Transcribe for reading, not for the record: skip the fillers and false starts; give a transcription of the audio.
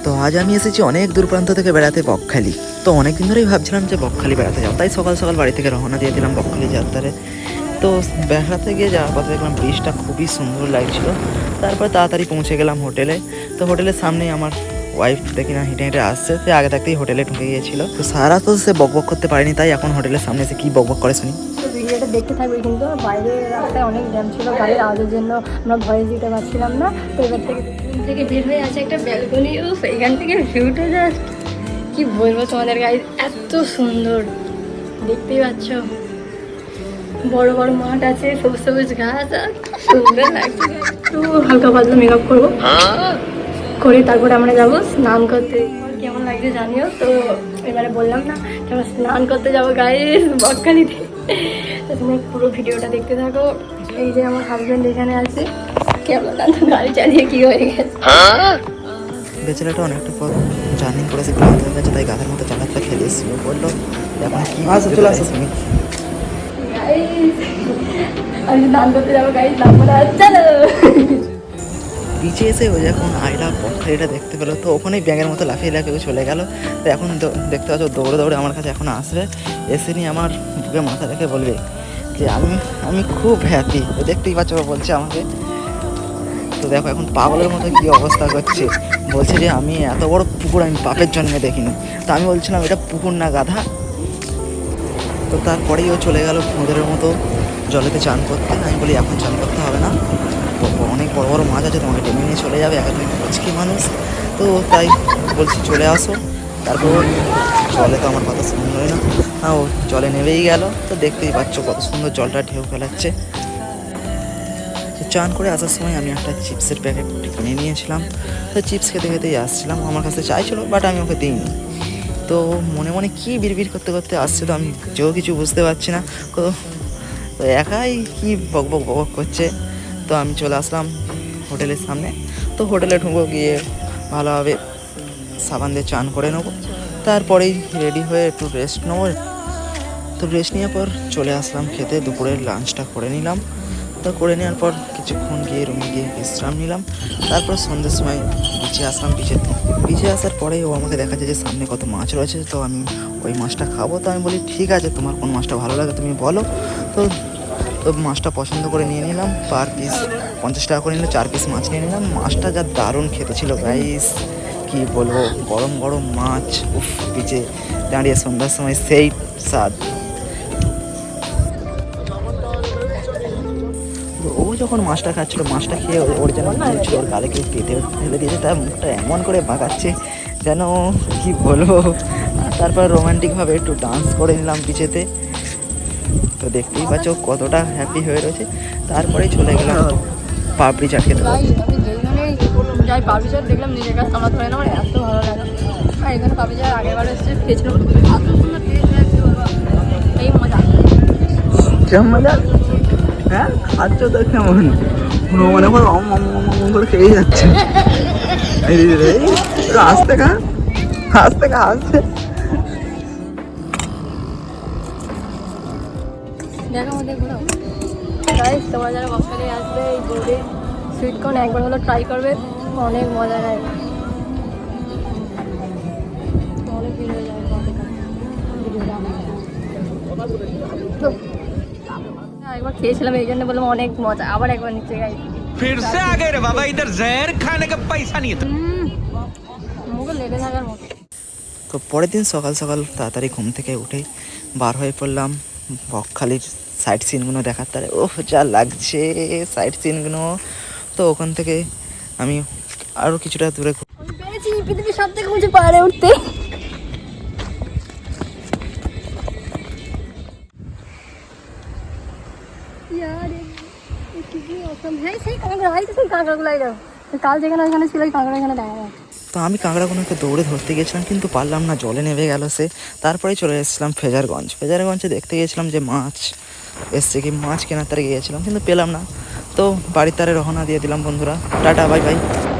তো আজ আমি এসেছি অনেক দূর প্রান্ত থেকে বেড়াতে বকখালি। তো অনেকদিন ধরেই ভাবছিলাম যে বকখালি বেড়াতে যাও, তাই সকাল সকাল বাড়ি থেকে রওনা দিয়ে দিলাম বকখালি যাত্রারে। তো বেড়াতে গিয়ে যাওয়ার পথে দেখলাম ব্রিজটা খুবই সুন্দর লাগছিল। তারপর তাড়াতাড়ি পৌঁছে গেলাম হোটেলে। তো হোটেলের সামনেই আমার ওয়াইফ দেখি না হেঁটে হেঁটে আসছে, সে আগে থাকতেই হোটেলে ঢুকে গিয়েছিল। তো সারা তো সে বকবক করতে পারেনি, তাই এখন হোটেলের সামনে এসে কী বকবক করে শুনি। ভিডিওটা দেখতে থাকবে, কিন্তু বাইরে রাস্তায় অনেক জ্যাম ছিল, গাড়ির আওয়াজের জন্য আমরা ভয়েস দিতে পারছিলাম না। তো এবার থেকে বের হয়ে আছে একটা ব্যালকনি, সেইখান থেকে ভিউটা জাস্ট কি বলবো তোমাদের, গাড়ি এত সুন্দর দেখতেই পাচ্ছ। বড় বড় মাঠ আছে, সবুজ সবুজ গাছ, আর সুন্দর লাগছে। একটু হালকা পাতলা মেকআপ করবো, করে তারপরে আমরা যাবো স্নান করতে। কেমন লাগছে জানিও। তো এবারে বললাম না আমরা স্নান করতে যাবো গাইস বকখালিতে। তো তোমরা পুরো ভিডিওটা দেখতে থাকো। এই যে আমার হাজবেন্ড এখানে আছে, কেমন গাড়ি চালিয়ে কি হয়ে গেছে। বেচারাটা অনেকটা পর জার্নি করেছে, ক্লান্ত হয়ে গেছে, তাই গাছের মতো চালাতে খেলে এসেছিল। বললো এখন কি চলে আসো তুমি। আমি স্নান করতে যাবো গাইস, তারপরে চলো। বিচে এসে ও যখন আইলা বকখালিটা দেখতে পেলো, তো ওখানেই ব্যাঙের মতো লাফিয়ে লাফিয়ে চলে গেল। তো এখন দেখতে পাচ্ছ দৌড়ে দৌড়ে আমার কাছে এখন আসবে, এসে নিয়ে আমার বুকে মাথা রেখে বলবে যে আমি খুব হ্যাপি। দেখতেই পাচ্ছ বলছে আমাকে। তো দেখো এখন পাগলের মতো কী অবস্থা করছে, বলছে যে আমি এত বড় পুকুর আমি বাপের জন্মে দেখিনি। তো আমি বলছিলাম এটা পুকুর না গাধা। তো তারপরেই ও চলে গেল ভোঁদরের মতো জলেতে চান করতে। আমি বলি এখন চান করতে হবে না, তো অনেক বড় বড় মাছ আছে, তোমাকে টেনে নিয়ে চলে যাবে, এখন তুমি মুচকি মানুষ। তো তাই বলছি চলে আসো। তারপর জলে তো আমার কথা শুনলোই না, ও জলে নেমেই গেল। তো দেখতেই পাচ্ছ কত সুন্দর জলটা ঢেউ ফেলাচ্ছে। চান করে আসার সময় আমি একটা চিপসের প্যাকেট কিনে নিয়েছিলাম। তো চিপস খেতে খেতেই আসছিলাম, আমার কাছে চাইছিল বাট আমি ওকে দিইনি। তো মনে মনে কী বিড়বিড় করতে করতে আসছে, তো আমি যেও কিছু বুঝতে পারছি না। তো একাই কি বক বক বক করছে। তো আমি চলে আসলাম হোটেলের সামনে। তো হোটেলে ঢুকবো, গিয়ে ভালোভাবে সাবান দিয়ে চান করে নেবো, তারপরেই রেডি হয়ে একটু রেস্ট নেবো। তো রেস্ট নেওয়ার পর চলে আসলাম খেতে, দুপুরের লাঞ্চটা করে নিলাম। তো করে নেওয়ার পর কিছুক্ষণ গিয়ে রুমে গিয়ে বিশ্রাম নিলাম। তারপর সন্ধ্যের সময় বিচে আসলাম। বিচে আসার পরে ও আমাকে দেখাচ্ছে যে সামনে কত মাছ রয়েছে, তো আমি ওই মাছটা খাবো। তো আমি বলি ঠিক আছে, তোমার কোন মাছটা ভালো লাগে তুমি বলো। তো তো মাছটা পছন্দ করে নিয়ে নিলাম। পার পিস 50 টাকা করে নিলে 4 পিস মাছ নিয়ে নিলাম। মাছটা যা দারুণ খেতে ছিল গাইস, কি বলবো, গরম গরম মাছ। উফ, বিচে দাঁড়িয়ে সন্ধ্যার সময় সেই স্বাদ। ও যখন মাছটা খাচ্ছিল, মাছটা খেয়ে ওর যেন মনে হচ্ছিল ওর গালে কেউ কেটে ফেলে দিয়েছে, তার মুখটা এমন করে বাঁকাচ্ছে যেন কি বলবো। তারপর রোমান্টিকভাবে একটু ডান্স করে নিলাম বিচেতে। তো দেখতেই পাচ্ছ কতটা হ্যাপি হয়ে রয়েছে। তারপরেই চলে গেলাম পাপড়ি চাট খেতে। আমি যেখানে যাই পাপড়ি চাট দেখলাম, নিজের কাছে সামলাতে পারি না, আমার এত ভালো লাগে। আর এখানে পাপড়ি চাট আগেরবার এসে খেয়েছিলাম, এত সুন্দর টেস্ট লাগছে বাবা, এই মজা। কেমন মজা? হ্যাঁ খাচ্ছ তো কেমন মনে করো করে খেয়ে যাচ্ছে। আসতে খা, আসতে খা, আসতে। দেখো আমাদের ঘোরাও গাইস, তোমরা যারা বকখালি আসবে এই বোর্ডে সুইট কর্ন একবার হলো ট্রাই করবে, অনেক মজা লাগে। অনেক ভিড় হয়ে যাবে একবার খেয়েছিলাম, এই জন্য বললাম অনেক মজা, আবার একবার নিচে গাই। फिर से आ गए रे बाबा, इधर जहर खाने का पैसा नहीं है। মুখে লেগে থাকার মতো। তো পরের দিন সকাল সকাল তাড়াতাড়ি ঘুম থেকে উঠেই বার হয়ে পড়লাম বকখালির সাইট সিনগুলো দেখার তারে। ওহ যা লাগছে সাইট সিনগুলো। তো ওখান থেকে আমি আরও কিছুটা দূরে আমি পেরেছি পৃথিবীর সব থেকে উঁচু পাহাড়ে উঠতে। কাল যেখানে ওইখানে ছিল কাঁকড়া, এখানে দেখা যায়। তো আমি কাঁকড়াগুলোকে দৌড়ে ধরতে গেছিলাম, কিন্তু পারলাম না, জলে নেমে গেল সে। তারপরেই চলে এসেছিলাম ফেজারগঞ্জে দেখতে গিয়েছিলাম যে মাছ এসছে কি, মাছ কেনার তারে গিয়েছিলাম কিন্তু পেলাম না। তো বাড়ির তারে রওনা দিয়ে দিলাম বন্ধুরা, টাটা বাই বাই।